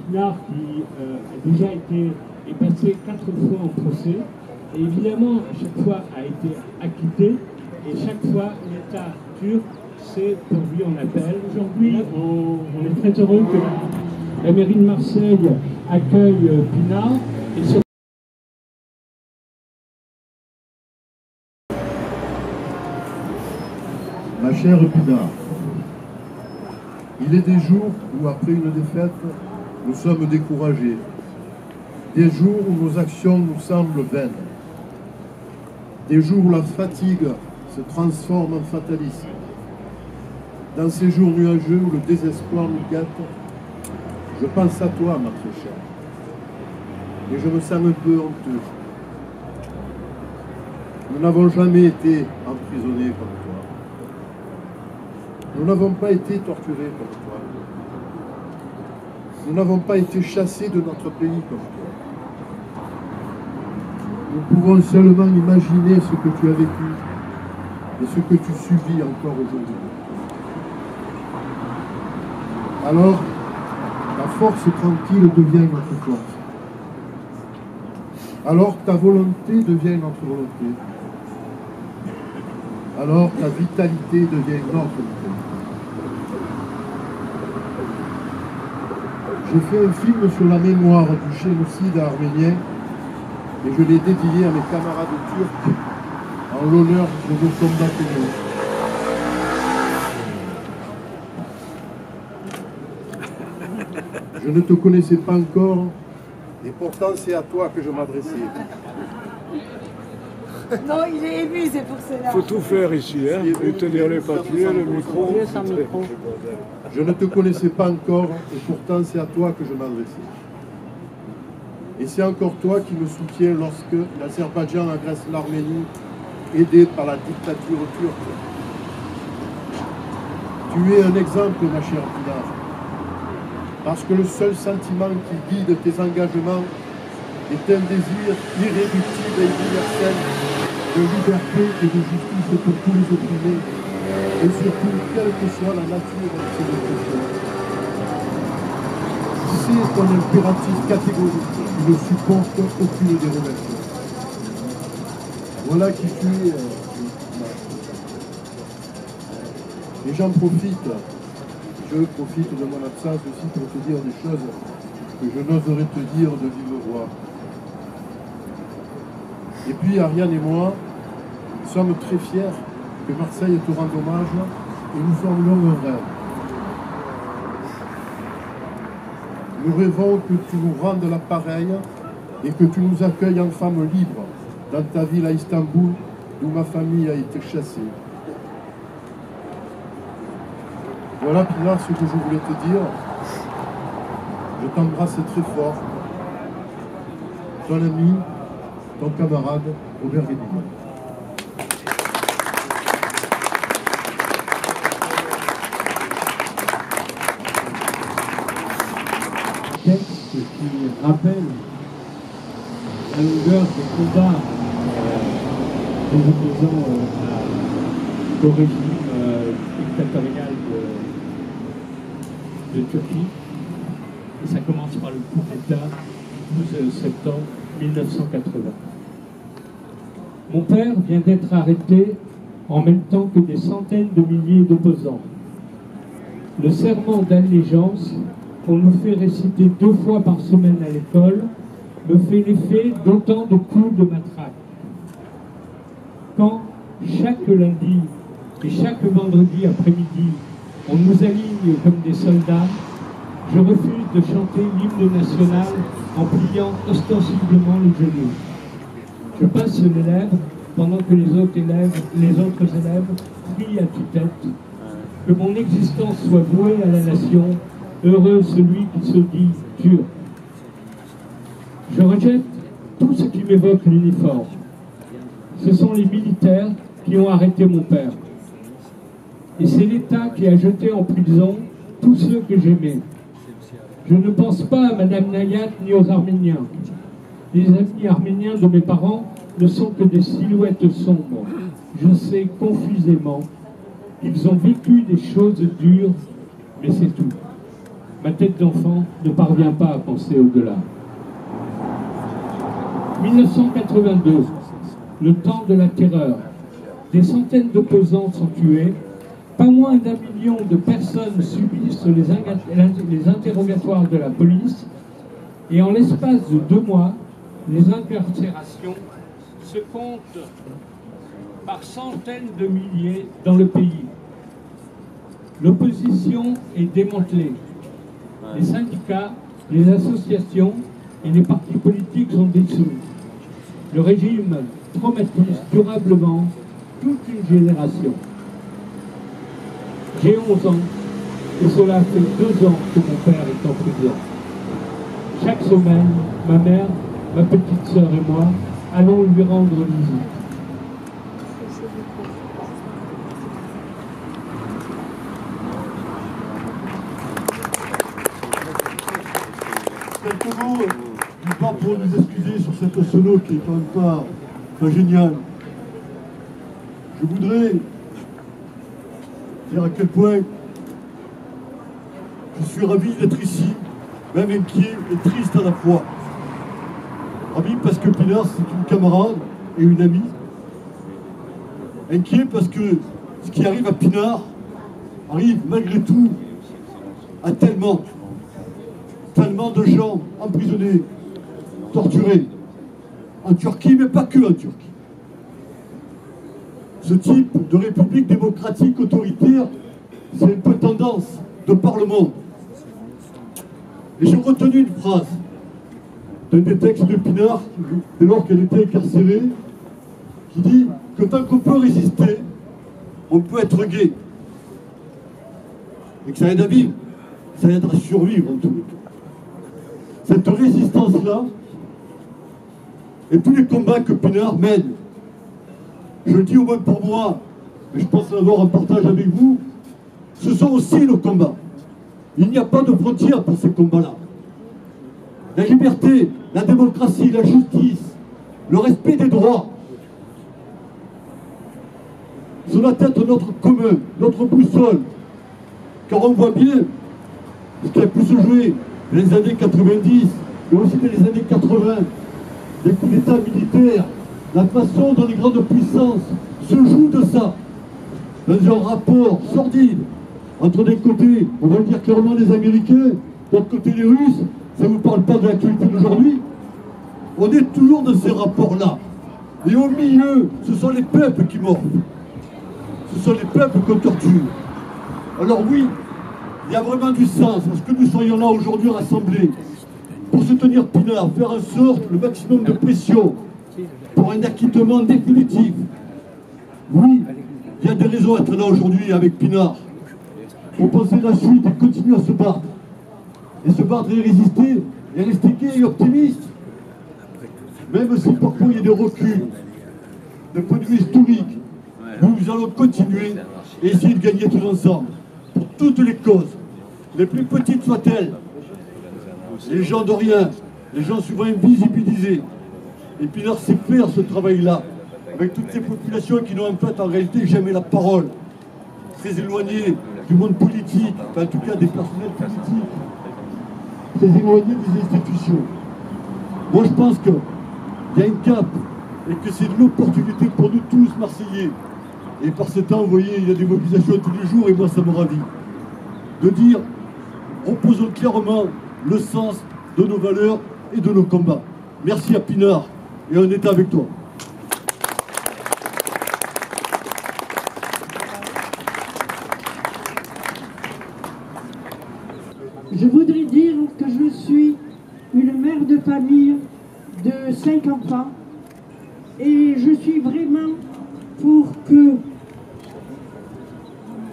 Pinard qui a déjà est passé 4 fois en procès, et évidemment, à chaque fois a été acquitté, et chaque fois, l'État turc s'est pourvu en appel. Aujourd'hui, on est très heureux que la mairie de Marseille accueille Pinard, et sur Ma chère Pinard, il est des jours où, après une défaite, nous sommes découragés. Des jours où nos actions nous semblent vaines. Des jours où la fatigue se transforme en fatalisme. Dans ces jours nuageux où le désespoir nous guette, je pense à toi, ma très chère. Et je me sens un peu honteux. Nous n'avons jamais été emprisonnés comme toi. Nous n'avons pas été torturés comme toi. Nous n'avons pas été chassés de notre pays comme toi. Nous pouvons seulement imaginer ce que tu as vécu et ce que tu subis encore aujourd'hui. Alors, ta force tranquille devient notre force. Alors, ta volonté devient notre volonté. Alors, ta vitalité devient notre vitalité. J'ai fait un film sur la mémoire du génocide arménien et je l'ai dédié à mes camarades turcs en l'honneur de nos soldats communs. Je ne te connaissais pas encore et pourtant c'est à toi que je m'adressais. Non, il est ému, c'est pour cela. Il faut tout faire ici, hein, et tenir les papiers, le micro. Je ne te connaissais pas encore et pourtant c'est à toi que je m'adressais. Et c'est encore toi qui me soutiens lorsque l'Azerbaïdjan agresse l'Arménie, aidé par la dictature turque. Tu es un exemple, ma chère Pinard, parce que le seul sentiment qui guide tes engagements est un désir irréductible et universel de liberté et de justice pour tous les opprimés, et surtout, quelle que soit la nature de ces oppressions. C'est ton impératif catégorique qui ne supporte aucune dérogation. Voilà qui tu es. Et j'en profite, je profite de mon absence aussi pour te dire des choses que je n'oserais te dire de vive voix. Et puis Ariane et moi, nous sommes très fiers que Marseille te rende hommage et nous formulons un rêve. Nous rêvons que tu nous rendes l'appareil et que tu nous accueilles en femme libre dans ta ville à Istanbul, d'où ma famille a été chassée. Voilà, Pinard, ce que je voulais te dire. Je t'embrasse très fort. Ton ami, ton camarade, Robert Guédiguian. Texte qui rappelle la longueur des combats des opposants au régime dictatorial de Turquie. Et ça commence par le coup d'État 12 septembre 1980. Mon père vient d'être arrêté en même temps que des centaines de milliers d'opposants. Le serment d'allégeance qu'on nous fait réciter 2 fois par semaine à l'école me fait l'effet d'autant de coups de matraque. Quand, chaque lundi et chaque vendredi après-midi, on nous aligne comme des soldats, je refuse de chanter l'hymne national en pliant ostensiblement les genoux. Je passe les lèvres pendant que les autres élèves crient à tue-tête que mon existence soit vouée à la nation, heureux celui qui se dit turc. Je rejette tout ce qui m'évoque l'uniforme. Ce sont les militaires qui ont arrêté mon père. Et c'est l'État qui a jeté en prison tous ceux que j'aimais. Je ne pense pas à Madame Nayat ni aux Arméniens. Les amis arméniens de mes parents ne sont que des silhouettes sombres. Je sais confusément qu'ils ont vécu des choses dures, mais c'est tout. Ma tête d'enfant ne parvient pas à penser au-delà. 1982, le temps de la terreur. Des centaines d'opposants sont tués. Pas moins d'1 million de personnes subissent les interrogatoires de la police. Et en l'espace de 2 mois, les incarcérations se comptent par centaines de milliers dans le pays. L'opposition est démantelée. Les syndicats, les associations et les partis politiques sont dissous. Le régime traumatise durablement toute une génération. J'ai 11 ans et cela fait 2 ans que mon père est en prison. Chaque semaine, ma mère, ma petite sœur et moi allons lui rendre visite. Quelques mots, d'une part pour nous excuser sur cette solo qui est quand même pas génial. Je voudrais dire à quel point je suis ravi d'être ici, même inquiet et triste à la fois. Ravi parce que Pinar, c'est une camarade et une amie. Inquiet parce que ce qui arrive à Pinar arrive malgré tout à tellement de gens emprisonnés, torturés, en Turquie, mais pas que en Turquie. Ce type de république démocratique autoritaire, c'est un peu tendance de par le monde. Et j'ai retenu une phrase d'un des textes de Pinar, dès lors qu'elle était incarcérée, qui dit que tant qu'on peut résister, on peut être gai. Et que ça aide à vivre, ça aide à survivre en tous les cas. Cette résistance-là, et tous les combats que Pinar mène, je le dis au moins pour moi, mais je pense avoir un partage avec vous, ce sont aussi nos combats. Il n'y a pas de frontières pour ces combats-là. La liberté, la démocratie, la justice, le respect des droits, sur la tête de notre commun, notre boussole, car on voit bien ce qui a pu se jouer dans les années 90, mais aussi dans les années 80, les coups d'État militaires, la façon dont les grandes puissances se jouent de ça, dans un rapport sordide entre d'un côté, on va le dire clairement, les Américains, de l'autre côté les Russes. Ça ne vous parle pas de l'actualité d'aujourd'hui? On est toujours dans ces rapports-là. Et au milieu, ce sont les peuples qui mordent. Ce sont les peuples qu'on torture. Alors oui, il y a vraiment du sens à ce que nous soyons là aujourd'hui rassemblés pour soutenir Pinar, faire en sorte le maximum de pression pour un acquittement définitif. Oui, il y a des raisons à être là aujourd'hui avec Pinar. Pour penser la suite et continuer à se battre. Et se battre et résister, et rester gai et optimiste. Même si parfois il y a des reculs, d'un point de vue historique, nous allons continuer et essayer de gagner tous ensemble. Pour toutes les causes, les plus petites soient-elles. Les gens de rien, les gens souvent invisibilisés. Et Pinar sait faire ce travail-là, avec toutes ces populations qui n'ont en fait en réalité jamais la parole, très éloignées du monde politique, enfin, en tout cas des personnels politiques, très éloignés des institutions. Moi je pense qu'il y a un cap et que c'est de l'opportunité pour nous tous Marseillais. Et par ce temps, vous voyez, il y a des mobilisations tous les jours et moi ça me ravit. De dire, proposons clairement le sens de nos valeurs et de nos combats. Merci à Pinar et on est avec toi. Je voudrais dire que je suis une mère de famille de 5 enfants et je suis vraiment pour que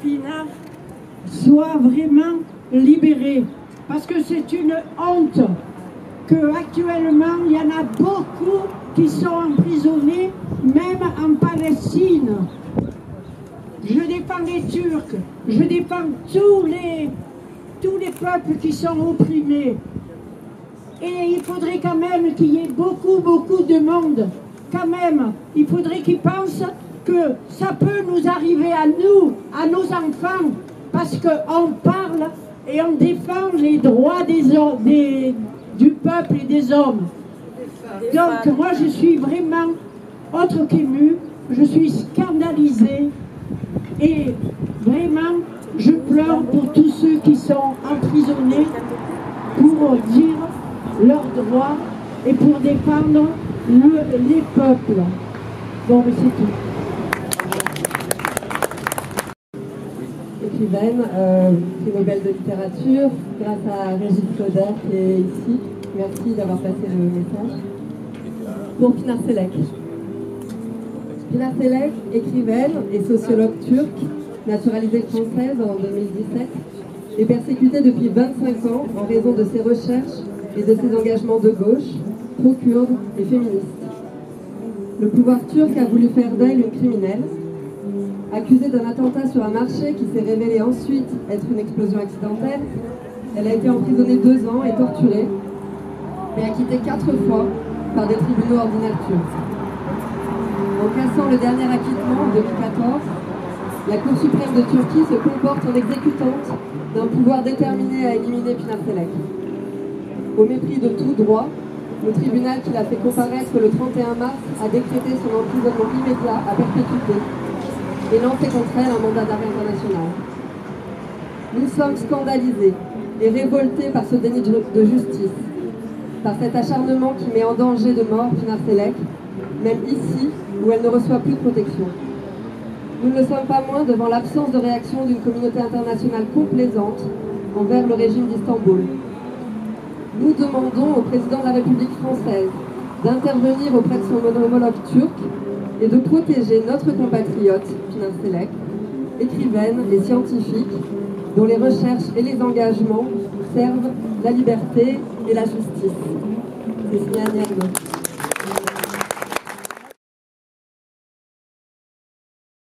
Pinar soit vraiment libérée. Parce que c'est une honte qu'actuellement il y en a beaucoup qui sont emprisonnés, même en Palestine. Je défends les Turcs, je défends tous les peuples qui sont opprimés. Et il faudrait quand même qu'il y ait beaucoup de monde. Quand même, il faudrait qu'ils pensent que ça peut nous arriver à nous, à nos enfants, parce qu'on parle et on défend les droits du peuple et des hommes. Donc moi je suis vraiment autre qu'émue, je suis scandalisée et vraiment je pleure pour tous ceux qui sont emprisonnés pour dire leurs droits et pour défendre les peuples. Bon, mais c'est tout. Écrivaine, prix Nobel de littérature, grâce à Régis Coder qui est ici. Merci d'avoir passé le message. Pour Pinar Selek. Pinar Selek, écrivaine et sociologue turque, naturalisée française en 2017, est persécutée depuis 25 ans en raison de ses recherches et de ses engagements de gauche, pro-kurde et féministes. Le pouvoir turc a voulu faire d'elle une criminelle. Accusée d'un attentat sur un marché qui s'est révélé ensuite être une explosion accidentelle, elle a été emprisonnée 2 ans et torturée, mais acquittée 4 fois par des tribunaux ordinaires turcs. En cassant le dernier acquittement en 2014, la Cour suprême de Turquie se comporte en exécutante d'un pouvoir déterminé à éliminer Pinar Selek. Au mépris de tout droit, le tribunal qui l'a fait comparaître le 31 mars a décrété son emprisonnement immédiat à perpétuité et lancé contre elle un mandat d'arrêt international. Nous sommes scandalisés et révoltés par ce déni de justice, par cet acharnement qui met en danger de mort Pinar Selek, même ici où elle ne reçoit plus de protection. Nous ne le sommes pas moins devant l'absence de réaction d'une communauté internationale complaisante envers le régime d'Istanbul. Nous demandons au président de la République française d'intervenir auprès de son homologue turc et de protéger notre compatriote Pinar Selek, écrivaine et scientifique, dont les recherches et les engagements servent la liberté et la justice. C'est signé Annie Ernaux.